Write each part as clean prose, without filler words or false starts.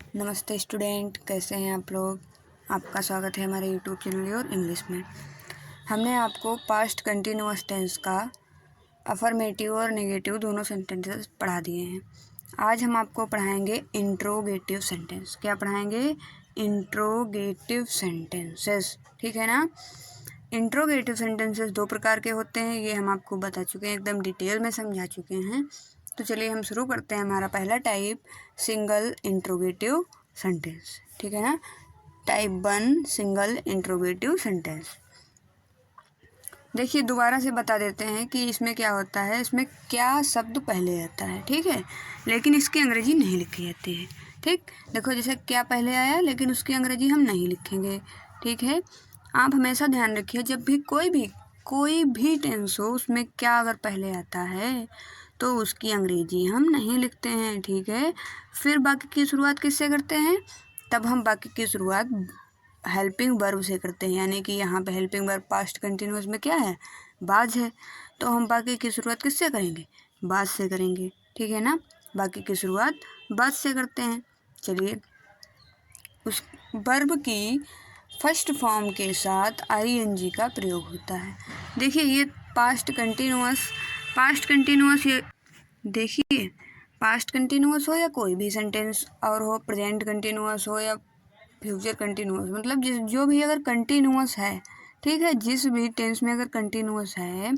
नमस्ते स्टूडेंट, कैसे हैं आप लोग। आपका स्वागत है हमारे यूट्यूब चैनल और इंग्लिश में। हमने आपको पास्ट कंटिन्यूअस टेंस का अफर्मेटिव और नेगेटिव दोनों सेंटेंसेस पढ़ा दिए हैं। आज हम आपको पढ़ाएंगे इंट्रोगेटिव सेंटेंस। क्या पढ़ाएंगे? इंट्रोगेटिव सेंटेंसेस, ठीक है ना। इंट्रोगेटिव सेंटेंसेस दो प्रकार के होते हैं, ये हम आपको बता चुके हैं, एकदम डिटेल में समझा चुके हैं। तो चलिए हम शुरू करते हैं। हमारा पहला टाइप सिंगल इंट्रोगेटिव सेंटेंस, ठीक है ना। Type 1 single interrogative sentence. देखिए दोबारा से बता देते हैं कि इसमें क्या होता है। इसमें क्या शब्द पहले आता है, ठीक है, लेकिन इसकी अंग्रेजी नहीं लिखी जाती है। ठीक, देखो जैसे क्या पहले आया, लेकिन उसकी अंग्रेजी हम नहीं लिखेंगे, ठीक है। आप हमेशा ध्यान रखिए, जब भी कोई भी टेंस हो, उसमें क्या अगर पहले आता है तो उसकी अंग्रेजी हम नहीं लिखते हैं, ठीक है। फिर बाकी की शुरुआत किससे करते हैं? तब हम बाकी की शुरुआत हेल्पिंग वर्ब से करते हैं, यानी कि यहाँ पे हेल्पिंग वर्ब पास्ट कंटिन्यूअस में क्या है? बाज है। तो हम बाकी की शुरुआत किससे करेंगे? बाज से करेंगे, ठीक है ना। बाकी की शुरुआत बाज से करते हैं। चलिए, उस वर्ब की फर्स्ट फॉर्म के साथ आईएनजी का प्रयोग होता है। देखिए ये पास्ट कंटिन्यूअस ये देखिए, पास्ट कंटिन्यूअस हो या कोई भी सेंटेंस और हो, प्रेजेंट कंटिन्यूअस हो या फ्यूचर कंटिन्यूअस, मतलब जो भी अगर कंटिन्यूअस है, ठीक है, जिस भी टेंस में अगर कंटिन्यूअस है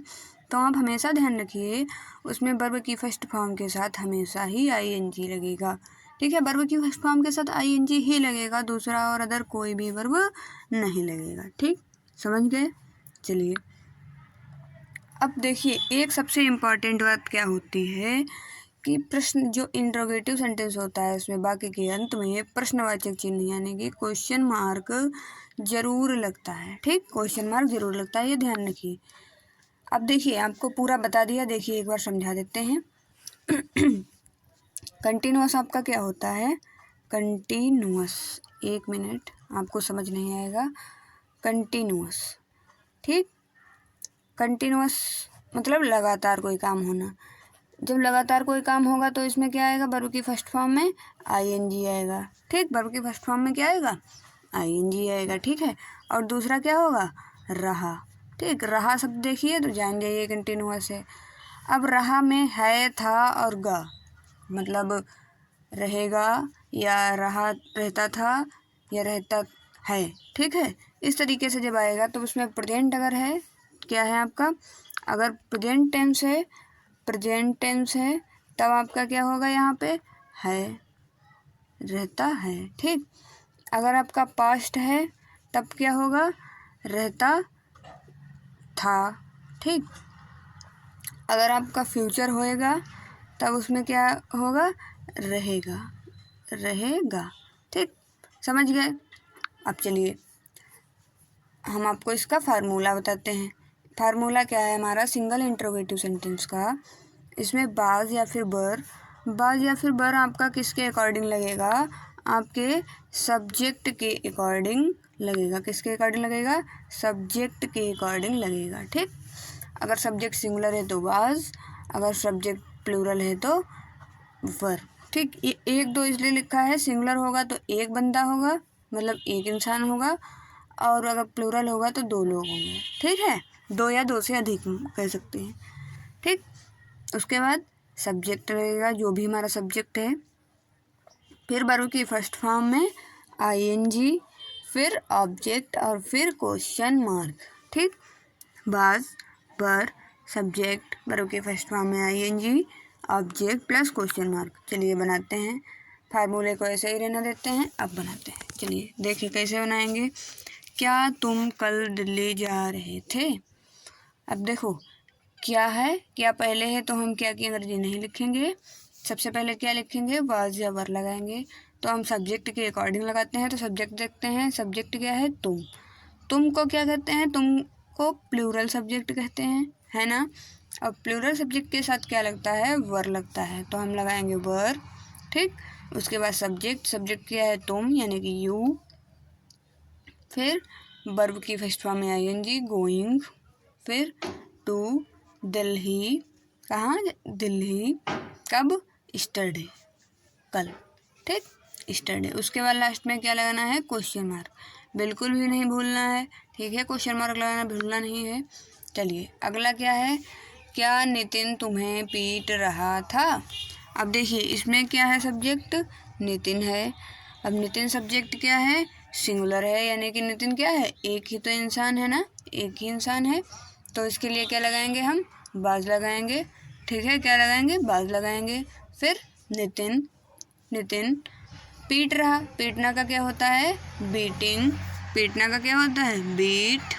तो आप हमेशा ध्यान रखिए उसमें वर्ब की फर्स्ट फॉर्म के साथ हमेशा ही आईएनजी लगेगा, ठीक है। वर्ब की फर्स्ट फॉर्म के साथ आईएनजी ही लगेगा, दूसरा और अदर कोई भी वर्ब नहीं लगेगा, ठीक, समझ गए। चलिए अब देखिए, एक सबसे इम्पॉर्टेंट बात क्या होती है कि प्रश्न, जो इंट्रोगेटिव सेंटेंस होता है उसमें बाकी के अंत में प्रश्नवाचक चिन्ह यानी कि क्वेश्चन मार्क जरूर लगता है, ठीक, क्वेश्चन मार्क जरूर लगता है, ये ध्यान रखिए। अब देखिए आपको पूरा बता दिया, देखिए एक बार समझा देते हैं। कंटिन्यूअस आपका क्या होता है? कंटिन्यूअस, एक मिनट, आपको समझ नहीं आएगा। कंटिन्यूअस, ठीक, कंटिन्यूअस मतलब लगातार कोई काम होना। जब लगातार कोई काम होगा तो इसमें क्या आएगा? वर्ब की फर्स्ट फॉर्म में आईएनजी आएगा, ठीक, वर्ब की फर्स्ट फॉर्म में क्या आएगा? आईएनजी आएगा, ठीक है। और दूसरा क्या होगा? रहा, ठीक, रहा शब्द देखिए तो जान जाइए कंटिन्यूअस है। अब रहा में है, था और गा, मतलब रहेगा या रहा, रहता था या रहता है, ठीक है। इस तरीके से जब आएगा तो उसमें प्रेजेंट अगर है, क्या है आपका? अगर प्रेजेंट टेंस है तब आपका क्या होगा? यहाँ पे है, रहता है, ठीक। अगर आपका पास्ट है तब क्या होगा? रहता था, ठीक। अगर आपका फ्यूचर होएगा तब उसमें क्या होगा? रहेगा, ठीक, समझ गए। अब चलिए हम आपको इसका फार्मूला बताते हैं। फार्मूला क्या है हमारा सिंगल इंट्रोगेटिव सेंटेंस का? इसमें बाज या फिर बर आपका किसके अकॉर्डिंग लगेगा? आपके सब्जेक्ट के अकॉर्डिंग लगेगा। किसके अकॉर्डिंग लगेगा? सब्जेक्ट के अकॉर्डिंग लगेगा, ठीक। अगर सब्जेक्ट सिंगुलर है तो बाज, अगर सब्जेक्ट प्लूरल है तो वर, ठीक। ये एक दो इसलिए लिखा है, सिंगुलर होगा तो एक बंदा होगा, मतलब एक इंसान होगा, और अगर प्लूरल होगा तो दो लोग होंगे, ठीक है, दो या दो से अधिक कह सकते हैं, ठीक। उसके बाद सब्जेक्ट रहेगा, जो भी हमारा सब्जेक्ट है, फिर वर्ब की फर्स्ट फॉर्म में आईएनजी, फिर ऑब्जेक्ट और फिर क्वेश्चन मार्क, ठीक। बाज, बर, सब्जेक्ट, वर्ब की फर्स्ट फॉर्म में ING, object plus question mark. चलिए बनाते हैं फार्मूले को, ऐसे ही रहना देते हैं। अब बनाते हैं, चलिए देखिए कैसे बनाएंगे। क्या तुम कल दिल्ली जा रहे थे? अब देखो क्या है, क्या पहले है तो हम क्या की अंग्रेजी नहीं लिखेंगे, सबसे पहले क्या लिखेंगे? वाज या वर लगाएंगे। तो हम सब्जेक्ट के अकॉर्डिंग लगाते हैं, तो सब्जेक्ट देखते हैं, सब्जेक्ट क्या है? तुम को क्या कहते हैं? तुम को प्लूरल सब्जेक्ट कहते हैं, है ना। अब प्लूरल सब्जेक्ट के साथ क्या लगता है? वर लगता है, तो हम लगाएंगे वर, ठीक। उसके बाद सब्जेक्ट क्या है? तुम, यानी कि यू, फिर वर्ब की फर्स्ट फॉर्म में आईएनजी, गोइंग, फिर टू दिल्ली, कहाँ? दिल्ली, कब? स्टरडे, कल, ठीक। यस्टरडे। उसके बाद लास्ट में क्या लगाना है, क्वेश्चन मार्क, बिल्कुल भी नहीं भूलना है, ठीक है, क्वेश्चन मार्क लगाना भूलना नहीं है। चलिए अगला क्या है, क्या नितिन तुम्हें पीट रहा था। अब देखिए इसमें क्या है, सब्जेक्ट नितिन है। अब नितिन सब्जेक्ट क्या है, सिंगुलर है, यानी कि नितिन क्या है, एक ही तो इंसान है ना, एक ही इंसान है, तो इसके लिए क्या लगाएंगे हम, बाज लगाएंगे, ठीक है, क्या लगाएंगे, बाज लगाएंगे। फिर नितिन, नितिन पीट रहा, पीटना का क्या होता है, बीटिंग, पीटना का क्या होता है, बीट।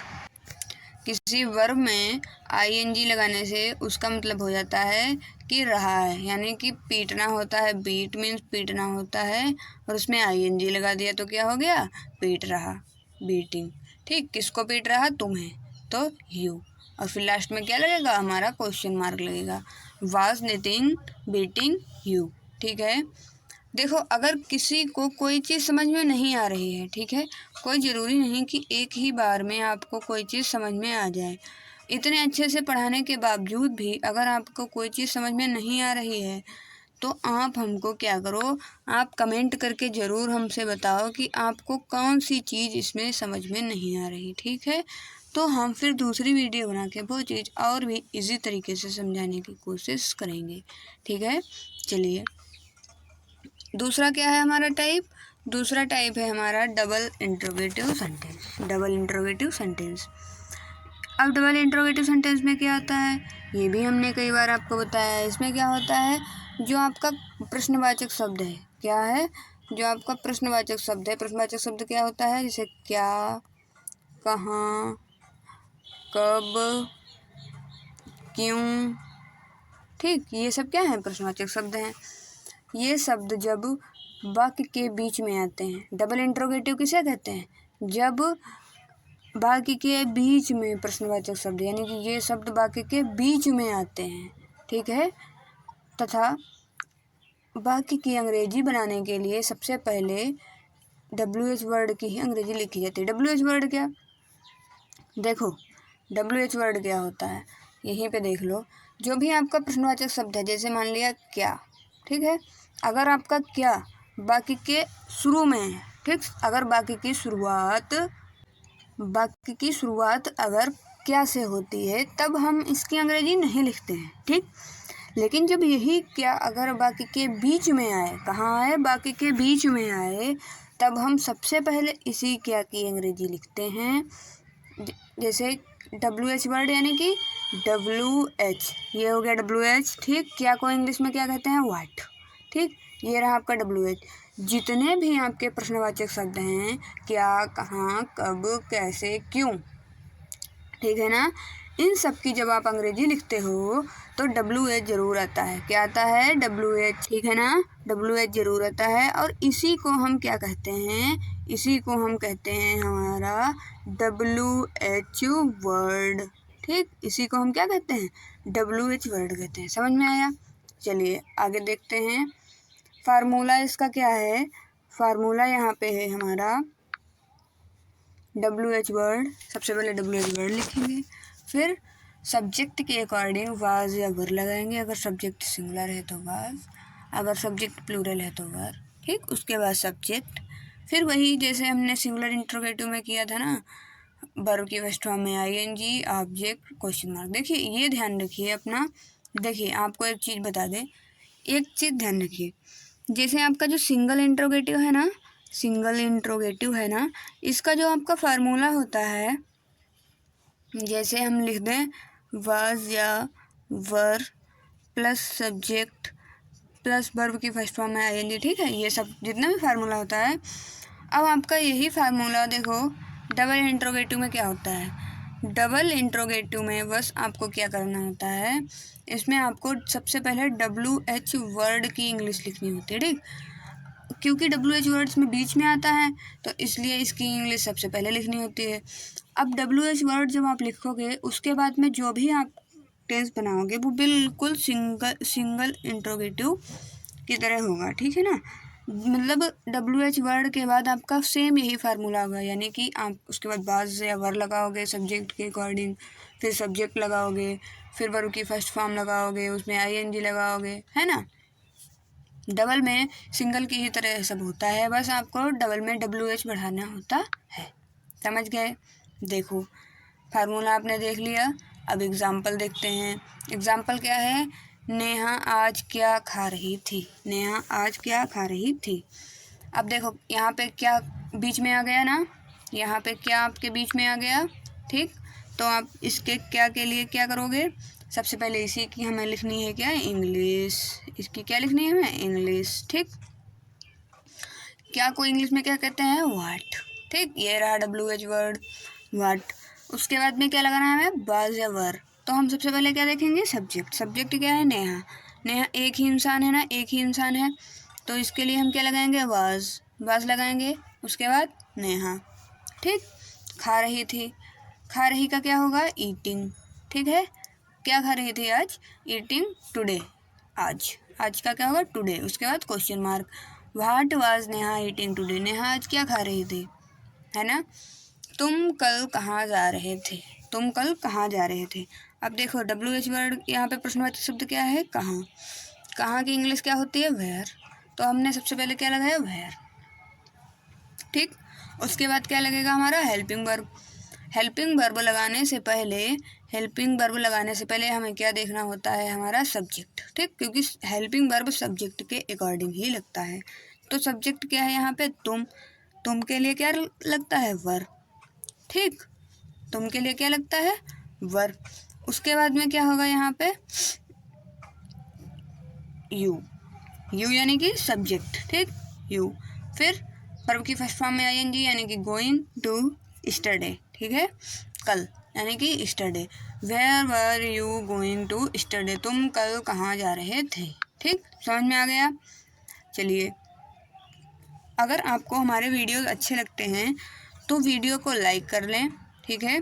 किसी वर्ब में आईएनजी लगाने से उसका मतलब हो जाता है कि रहा है, यानी कि पीटना होता है, बीट मीन्स पीटना होता है, और उसमें आईएनजी लगा दिया तो क्या हो गया, पीट रहा, बीटिंग। ठीक, किसको पीट रहा, तुम्हें, तो यू। और फिर लास्ट में क्या लगेगा, हमारा क्वेश्चन मार्क लगेगा, वाज नितिन बीटिंग यू। ठीक है, देखो अगर किसी को कोई चीज़ समझ में नहीं आ रही है, ठीक है, कोई ज़रूरी नहीं कि एक ही बार में आपको कोई चीज़ समझ में आ जाए। इतने अच्छे से पढ़ाने के बावजूद भी अगर आपको कोई चीज़ समझ में नहीं आ रही है तो आप हमको क्या करो, आप कमेंट करके ज़रूर हमसे बताओ कि आपको कौन सी चीज़ इसमें समझ में नहीं आ रही, ठीक है। तो हम फिर दूसरी वीडियो बना के वो चीज़ और भी इजी तरीके से समझाने की कोशिश करेंगे, ठीक है। चलिए दूसरा क्या है हमारा टाइप, दूसरा टाइप है हमारा double interrogative sentence, double interrogative sentence. अब डबल इंट्रोगेटिव सेंटेंस में क्या होता है, ये भी हमने कई बार आपको बताया है। इसमें क्या होता है, जो आपका प्रश्नवाचक शब्द है, क्या है, जो आपका प्रश्नवाचक शब्द है, प्रश्नवाचक शब्द क्या होता है, जैसे क्या, कहाँ, कब, क्यों, ठीक, ये सब क्या है, प्रश्नवाचक शब्द हैं। ये शब्द जब वाक्य के बीच में आते हैं, डबल इंट्रोगेटिव किसे कहते हैं, जब वाक्य के बीच में प्रश्नवाचक शब्द, यानी कि ये शब्द वाक्य के बीच में आते हैं, ठीक है, तथा वाक्य की अंग्रेजी बनाने के लिए सबसे पहले WH वर्ड की ही अंग्रेजी लिखी जाती है। WH वर्ड क्या, देखो WH वर्ड क्या होता है, यहीं पे देख लो, जो भी आपका प्रश्नवाचक शब्द है, जैसे मान लिया क्या, ठीक है, अगर आपका क्या वाक्य के शुरू में है, ठीक, अगर वाक्य की शुरुआत अगर क्या से होती है तब हम इसकी अंग्रेजी नहीं लिखते हैं, ठीक। लेकिन जब यही क्या अगर वाक्य के बीच में आए, कहाँ आए, वाक्य के बीच में आए, तब हम सबसे पहले इसी क्या की अंग्रेजी लिखते हैं। जैसे WH वर्ड, यानी कि WH, ये हो गया WH, ठीक। क्या को इंग्लिश में क्या कहते हैं, व्हाट, ठीक, ये रहा आपका WH। जितने भी आपके प्रश्नवाचक शब्द हैं, क्या, कहाँ, कब, कैसे, क्यों, ठीक है ना, इन सब की जब आप अंग्रेजी लिखते हो तो WH जरूर आता है, क्या आता है, WH, ठीक है ना, WH जरूर आता है। और इसी को हम क्या कहते हैं, इसी को हम कहते हैं हमारा WH वर्ड, ठीक, इसी को हम क्या कहते हैं, WH वर्ड कहते हैं। समझ में आया, चलिए आगे देखते हैं। फार्मूला इसका क्या है, फार्मूला यहाँ पे है हमारा WH वर्ड, सबसे पहले WH वर्ड लिखेंगे, फिर सब्जेक्ट के अकॉर्डिंग वाज या वर लगाएंगे, अगर सब्जेक्ट सिंगुलर है तो वाज, अगर सब्जेक्ट प्लूरल है तो वर, ठीक। उसके बाद सब्जेक्ट, फिर वही जैसे हमने सिंगुलर इंट्रोगेटिव में किया था ना, वर्ब की फर्स्ट फॉर्म में ING, ऑब्जेक्ट, क्वेश्चन मार्क। देखिए ये ध्यान रखिए अपना, देखिए आपको एक चीज़ बता दें, एक चीज़ ध्यान रखिए, जैसे आपका जो सिंगल इंट्रोगेटिव है ना, सिंगल इंट्रोगेटिव है ना, इसका जो आपका फार्मूला होता है, जैसे हम लिख दें वाज या वर प्लस सब्जेक्ट प्लस वर्ब की फर्स्ट फॉर्म में ING, ठीक है, ये सब जितना भी फार्मूला होता है। अब आपका यही फार्मूला देखो डबल इंट्रोगेटिव में क्या होता है, डबल इंट्रोगेटिव में बस आपको क्या करना होता है, इसमें आपको सबसे पहले WH वर्ड की इंग्लिश लिखनी होती है, ठीक, क्योंकि WH वर्ड्स में बीच में आता है तो इसलिए इसकी इंग्लिश सबसे पहले लिखनी होती है। अब WH वर्ड जब आप लिखोगे उसके बाद में जो भी आप टेंस बनाओगे वो बिल्कुल सिंगल इंट्रोगेटिव की तरह होगा, ठीक है ना, मतलब WH वर्ड के बाद आपका सेम यही फार्मूला होगा, यानी कि आप उसके बाद बाज या वर लगाओगे सब्जेक्ट के अकॉर्डिंग, फिर सब्जेक्ट लगाओगे, फिर वर्ब की फर्स्ट फॉर्म लगाओगे, उसमें ING लगाओगे, है ना। डबल में सिंगल की ही तरह सब होता है, बस आपको डबल में WH बढ़ाना होता है। समझ गए? देखो फार्मूला आपने देख लिया। अब एग्जाम्पल देखते हैं। एग्जाम्पल क्या है? नेहा आज क्या खा रही थी। नेहा आज क्या खा रही थी। अब देखो यहाँ पे क्या बीच में आ गया ना, यहाँ पे क्या आपके बीच में आ गया, ठीक। तो आप इसके क्या के लिए क्या करोगे? सबसे पहले इसी की हमें लिखनी है क्या? इंग्लिश। इसकी क्या लिखनी है हमें? इंग्लिश, ठीक। क्या को इंग्लिश में क्या कहते हैं? व्हाट, ठीक। ये रहा WH वर्ड, व्हाट। उसके बाद में क्या लगाना है हमें? वाज या वर। तो हम सबसे पहले क्या देखेंगे? सब्जेक्ट। सब्जेक्ट क्या है? नेहा। नेहा एक ही इंसान है ना, एक ही इंसान है, तो इसके लिए हम क्या लगाएंगे? वाज। वाज लगाएंगे। उसके बाद नेहा, ठीक। खा रही थी। खा रही का क्या होगा? ईटिंग, ठीक है। क्या खा रही थी आज? Eating today. आज। आज का क्या होगा? टुडे। उसके बाद question mark. What was Neha eating today. Neha आज क्या खा रही थी, है ना। तुम कल कहाँ जा रहे थे। तुम कल कहाँ जा रहे थे। अब देखो WH वर्ड यहाँ पे प्रश्नवाचक शब्द क्या है? कहाँ। कहाँ की इंग्लिश क्या होती है? वेयर। तो हमने सबसे पहले क्या लगाया? वेयर, ठीक। उसके बाद क्या लगेगा हमारा? Helping verb. हेल्पिंग वर्ब लगाने से पहले हमें क्या देखना होता है? हमारा सब्जेक्ट, ठीक। क्योंकि हेल्पिंग वर्ब सब्जेक्ट के अकॉर्डिंग ही लगता है। तो सब्जेक्ट क्या है यहाँ पे? तुम। तुम के लिए क्या लगता है? वर, ठीक। तुम के लिए क्या लगता है? वर। उसके बाद में क्या होगा यहाँ पे? यू। यू यानी कि सब्जेक्ट, ठीक। यू। फिर वर्ब की फर्स्ट फॉर्म में ING यानी कि गोइंग टू स्टडी, ठीक है। कल यानी कि study. Where were you going to study. तुम कल कहाँ जा रहे थे, ठीक। समझ में आ गया? चलिए, अगर आपको हमारे वीडियोस अच्छे लगते हैं तो वीडियो को लाइक कर लें, ठीक है।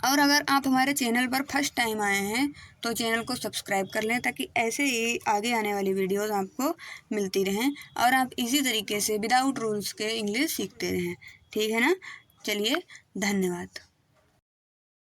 और अगर आप हमारे चैनल पर फर्स्ट टाइम आए हैं तो चैनल को सब्सक्राइब कर लें, ताकि ऐसे ही आगे आने वाली वीडियोस आपको मिलती रहें और आप इसी तरीके से विदाउट रूल्स के इंग्लिश सीखते रहें, ठीक है ना। चलिए, धन्यवाद।